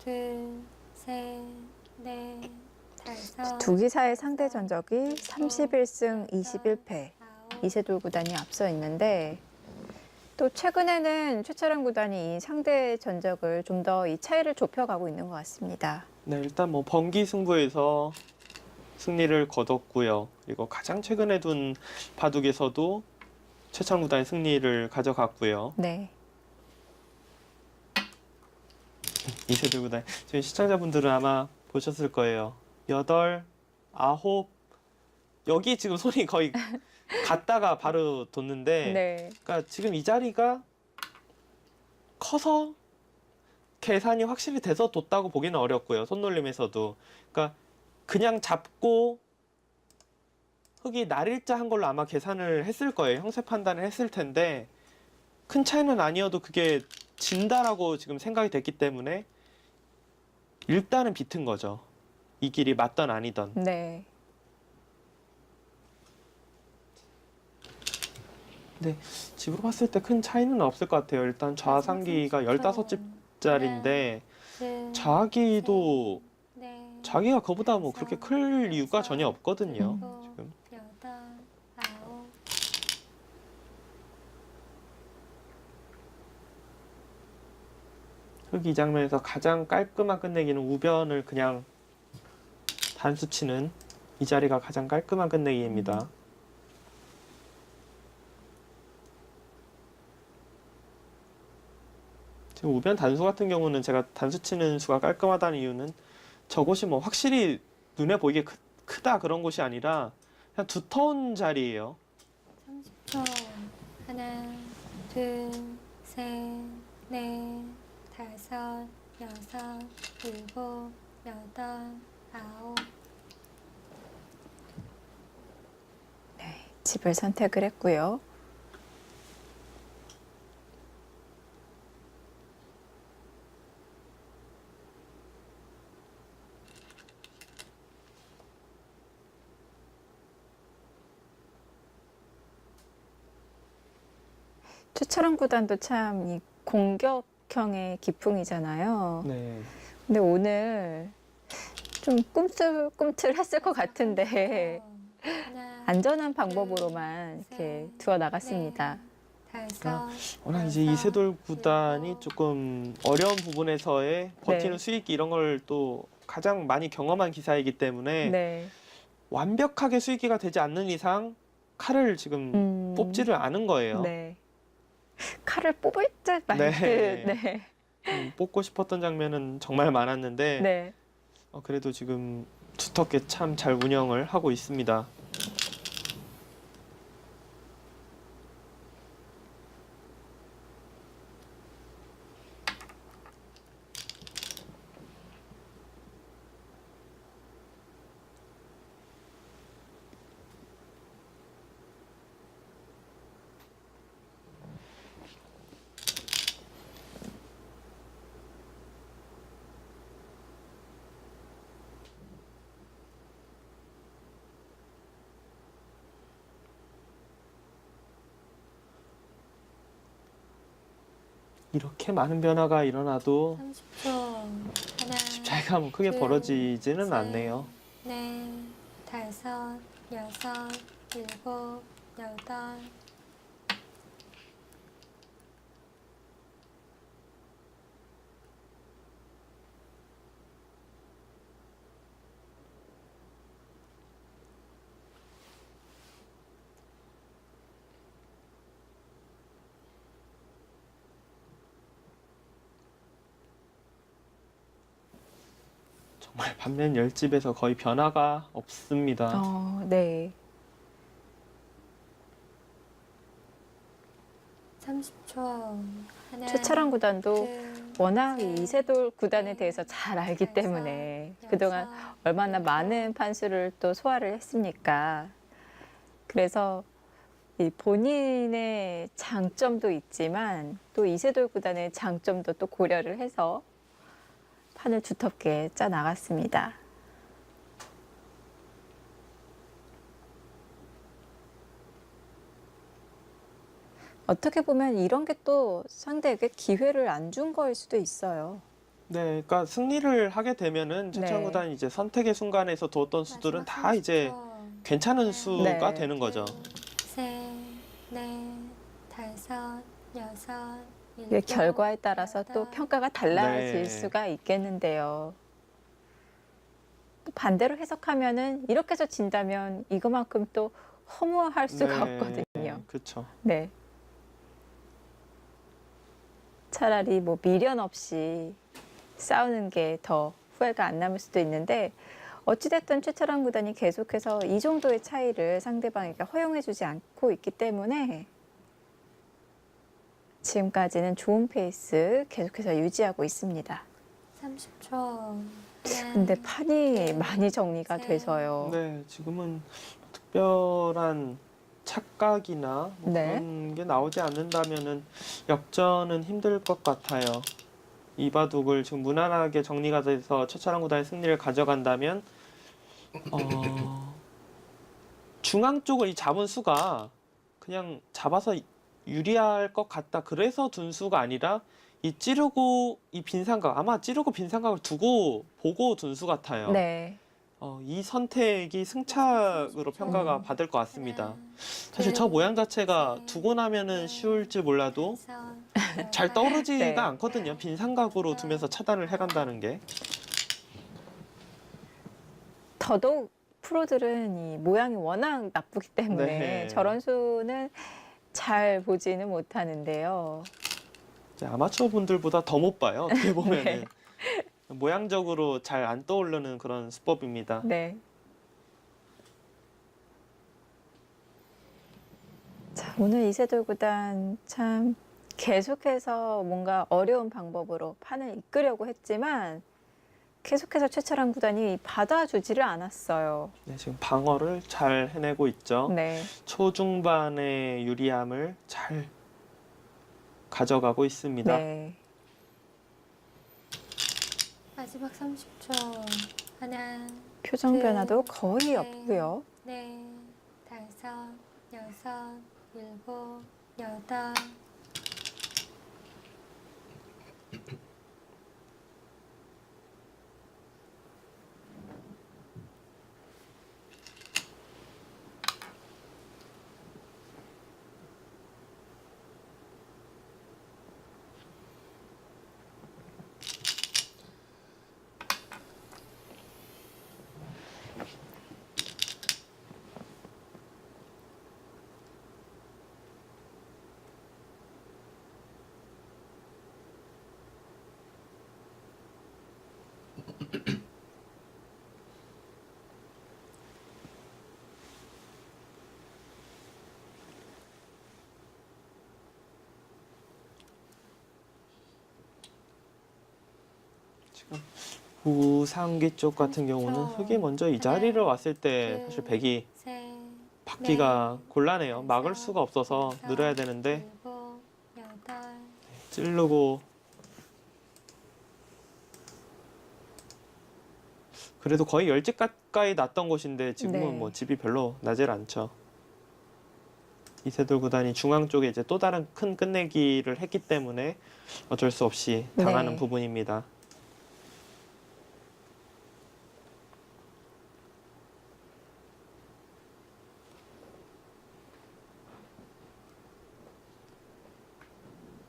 둘, 셋, 넷, 다섯. 두 기사의 상대 전적이 31승 21패. 아홉. 이세돌 구단이 앞서 있는데 또 최근에는 최철원 구단이 이 상대 전적을 좀 더 이 차이를 좁혀가고 있는 것 같습니다. 네, 일단 뭐 번기 승부에서 승리를 거뒀고요. 그리고 가장 최근에 둔 바둑에서도 최찬 구단이 승리를 가져갔고요. 네. 이세돌 구단. 저희 시청자분들은 아마 보셨을 거예요. 8, 9 여기 지금 손이 거의 갔다가 바로 뒀는데 네. 그러니까 지금 이 자리가 커서 계산이 확실히 돼서 뒀다고 보기는 어렵고요. 손놀림에서도. 그러니까 그냥 잡고 흑이 날일자 한 걸로 아마 계산을 했을 거예요. 형세 판단을 했을 텐데 큰 차이는 아니어도 그게 진다라고 지금 생각이 됐기 때문에 일단은 비튼 거죠. 이 길이 맞던 아니던. 네. 집으로 봤을 때 큰 차이는 없을 것 같아요. 일단 좌상기가 15집짜리인데 둘, 좌기도 넷, 자기가 그보다 뭐 그렇게 클 이유가 전혀 없거든요. 지금. 여덟, 아홉. 흑이 이 장면에서 가장 깔끔한 끝내기는 우변을 그냥 단수 치는 이 자리가 가장 깔끔한 끝내기입니다. 지금 우변 단수 같은 경우는 제가 단수 치는 수가 깔끔하다는 이유는 저곳이 뭐 확실히 눈에 보이게 크다 그런 곳이 아니라 그냥 두터운 자리예요. 30초. 하나, 둘, 셋, 넷, 다섯, 여섯, 일곱, 여덟, 아홉. 집을 선택을 했고요. 최철원 구단도 참 이 공격형의 기풍이잖아요. 네. 근데 오늘 좀 꿈틀꿈틀했을 것 같은데 하나, 안전한 방법으로만 이렇게 두어 나갔습니다. 다섯, 워낙 이제 여섯, 이세돌 구단이 일곱. 조금 어려운 부분에서의 버티는 네. 수익기 이런 걸 또 가장 많이 경험한 기사이기 때문에 네. 완벽하게 수익기가 되지 않는 이상 칼을 지금 뽑지를 않은 거예요. 네. 칼을 뽑을 듯 말 듯. 네. 네. 뽑고 싶었던 장면은 정말 많았는데 네. 그래도 지금 두텁게 참 잘 운영을 하고 있습니다. 이렇게 많은 변화가 일어나도 30초. 하나, 차이가 뭐 크게 둘, 벌어지지는 셋, 않네요. 넷, 다섯, 여섯, 일곱, 여덟. 정말 반면 열집에서 거의 변화가 없습니다. 네. 30초. 하나, 최철환 구단도 둘, 워낙 셋, 이 이세돌 구단에 넷, 대해서 잘 알기 다섯, 때문에 여섯, 그동안 얼마나 일곱, 많은 판수를 또 소화를 했습니까? 그래서 이 본인의 장점도 있지만 또 이세돌 구단의 장점도 또 고려를 해서 판을 두텁게 짜 나갔습니다. 어떻게 보면 이런 게 또 상대에게 기회를 안 준 거일 수도 있어요. 네, 그러니까 승리를 하게 되면은 최철환 네. 구단이 이제 선택의 순간에서 두었던 수들은 마지막 다 이제 30초. 괜찮은 수가 네. 되는 거죠. 셋, 넷, 다섯, 여섯, 이게 일곱, 결과에 따라서 또 여덟, 평가가 달라질 네. 수가 있겠는데요. 또 반대로 해석하면은 이렇게 해서 진다면 이거만큼 또 허무할 수가 없거든요. 그렇죠. 네. 차라리 뭐 미련 없이 싸우는 게 더 후회가 안 남을 수도 있는데 어찌됐든 최철환 구단이 계속해서 이 정도의 차이를 상대방에게 허용해주지 않고 있기 때문에 지금까지는 좋은 페이스 계속해서 유지하고 있습니다. 30초. 근데 판이 많이 정리가 셋. 돼서요. 네, 지금은 특별한 착각이나 뭐 네. 그런 게 나오지 않는다면은 역전은 힘들 것 같아요. 이 바둑을 지금 무난하게 정리가 돼서 최철환 구단의 승리를 가져간다면 중앙 쪽을 이 잡은 수가 그냥 잡아서 유리할 것 같다. 그래서 둔 수가 아니라 이 찌르고 이 빈삼각 아마 찌르고 빈삼각을 두고 보고 둔 수 같아요. 네. 이 선택이 승착으로 평가가 받을 것 같습니다. 사실 저 둘, 모양 자체가 셋, 두고 나면은 넷, 쉬울지 몰라도 다섯, 잘 여섯, 떠오르지가 네. 않거든요. 빈 삼각으로 두면서 차단을 해간다는 게. 더더욱 프로들은 이 모양이 워낙 나쁘기 때문에 네. 저런 수는 잘 보지는 못하는데요. 이제 아마추어 분들보다 더 못 봐요. 어떻게 보면은 네. 모양적으로 잘 안 떠오르는 그런 수법입니다. 네. 자, 오늘 이세돌 구단 참 계속해서 뭔가 어려운 방법으로 판을 이끌려고 했지만 계속해서 최철환 구단이 받아주지를 않았어요. 네, 지금 방어를 잘 해내고 있죠. 네. 초중반의 유리함을 잘 가져가고 있습니다. 네. 마지막 30초. 하나, 표정 네. 변화도 거의 네. 없고요. 넷, 다섯, 여섯, 일곱, 여덟. 지금 우상기 쪽 같은 경우는 30초. 흑이 먼저 이 하나, 자리를 왔을 때 둘, 사실 백이 셋, 받기가 넷, 곤란해요. 막을 다섯, 수가 없어서 여섯, 늘어야 되는데 일곱, 여덟. 찌르고 그래도 거의 10집 가까이 났던 곳인데 지금은 네. 뭐 집이 별로 나질 않죠. 이세돌 구단이 중앙 쪽에 이제 또 다른 큰 끝내기를 했기 때문에 어쩔 수 없이 당하는 네. 부분입니다.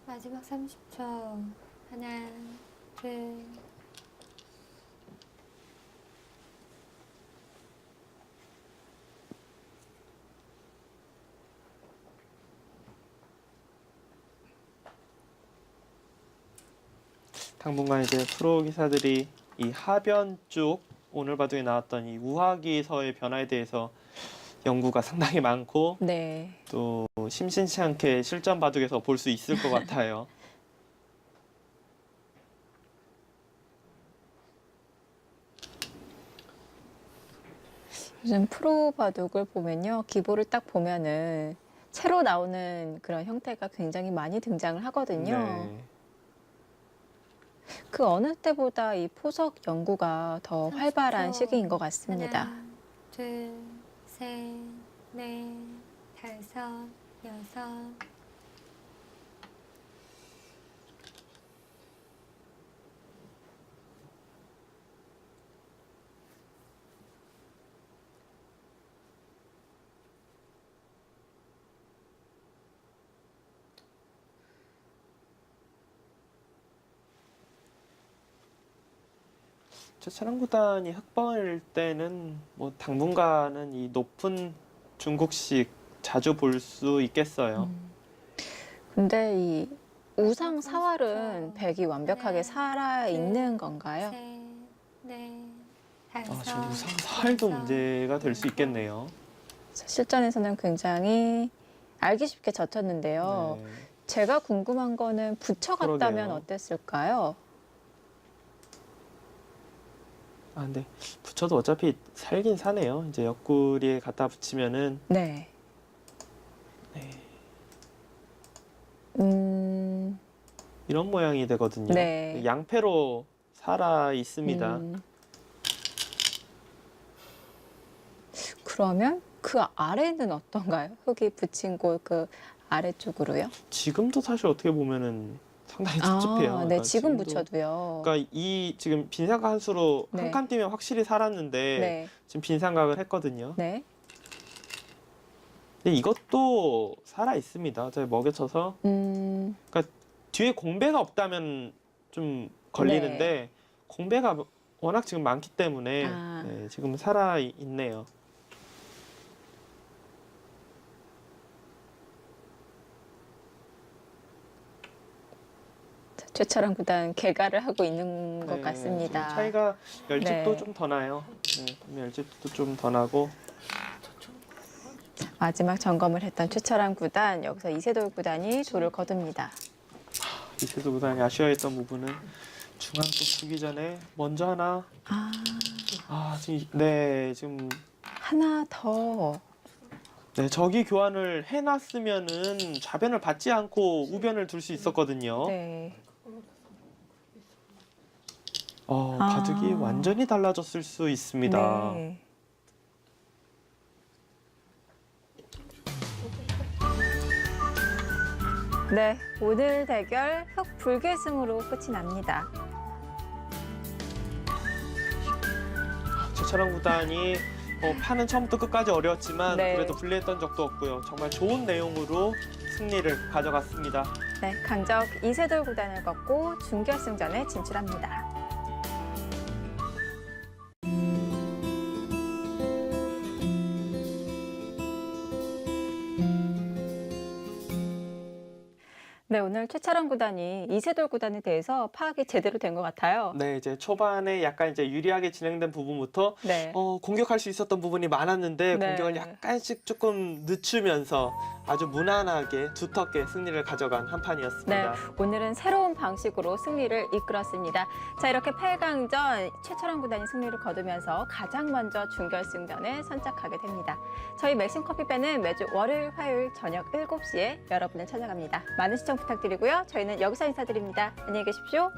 마지막 30초. 하나, 둘, 당분간 이제 프로 기사들이 이 하변 쪽 오늘 바둑에 나왔던 이 우하기서의 변화에 대해서 연구가 상당히 많고 네. 또 심심치 않게 실전 바둑에서 볼 수 있을 것 같아요. 요즘 프로 바둑을 보면요. 기보를 딱 보면은 채로 나오는 그런 형태가 굉장히 많이 등장을 하거든요. 네. 그 어느 때보다 이 포석 연구가 더 활발한 30초. 시기인 것 같습니다. 하나, 둘, 셋, 넷, 다섯, 여섯. 최철원 구단이 흑번일 때는 뭐 당분간은 이 높은 중국식 자주 볼 수 있겠어요. 근데 이 우상 30초. 사활은 백이 완벽하게 네. 살아 있는 건가요? 셋, 넷, 아, 다섯. 지금 우상 사활도 여섯, 문제가 될 수 일곱. 있겠네요. 실전에서는 굉장히 알기 쉽게 젖혔는데요. 네. 제가 궁금한 거는 붙여갔다면 그러게요. 어땠을까요? 아, 근데 붙여도 어차피 살긴 사네요. 이제 옆구리에 갖다 붙이면은 네. 네, 음, 이런 모양이 되거든요. 네. 양패로 살아 있습니다. 그러면 그 아래는 어떤가요? 흙이 붙인 곳 그 아래쪽으로요? 지금도 사실 어떻게 보면은 상당히 찝찝해요. 네, 그러니까 지금 지금도- 붙여도요. 그러니까 이 지금 빈삼각 한 수로 네. 한 칸 뛰면 확실히 살았는데 네, 지금 빈삼각을 했거든요. 네. 근데 이것도 살아 있습니다. 제가 먹여쳐서 뒤에 공배가 없다면 좀 걸리는데 공배가 워낙 지금 많기 때문에 아. 네, 지금 살아 있네요. 최철원 구단 개가를 하고 있는 것 네, 같습니다. 지금 차이가 열집도 네. 좀 더 나요. 네, 열집도 좀 더 나고 마지막 점검을 했던 최철원 구단, 여기서 이세돌 구단이 조를 거둡니다. 이세도 구단이 아쉬워했던 부분은 중앙 쪽 두기 전에 먼저 하나 지금 하나 더. 네, 저기 교환을 해놨으면은 좌변을 받지 않고 우변을 둘 수 있었거든요. 네. 바둑이 완전히 달라졌을 수 있습니다. 네. 네, 오늘 대결 흑불개승으로 끝이 납니다. 최철원 구단이 판은 처음부터 끝까지 어려웠지만 네. 그래도 불리했던 적도 없고요. 정말 좋은 내용으로 승리를 가져갔습니다. 네, 강적 이세돌 구단을 꺾고 준결승전에 진출합니다. 네, 오늘 최철원 구단이 이세돌 구단에 대해서 파악이 제대로 된 것 같아요. 네, 이제 초반에 약간 이제 유리하게 진행된 부분부터 네. 공격할 수 있었던 부분이 많았는데 네. 공격을 약간씩 조금 늦추면서 아주 무난하게 두텁게 승리를 가져간 한 네, 판이었습니다. 오늘은 새로운 방식으로 승리를 이끌었습니다. 자, 이렇게 8강전 최철원 구단이 승리를 거두면서 가장 먼저 준결승전에 선착하게 됩니다. 저희 맥심 커피밴은 매주 월요일, 화요일 저녁 7시에 여러분을 찾아갑니다. 많은 시청 부탁드리고요. 저희는 여기서 인사드립니다. 안녕히 계십시오.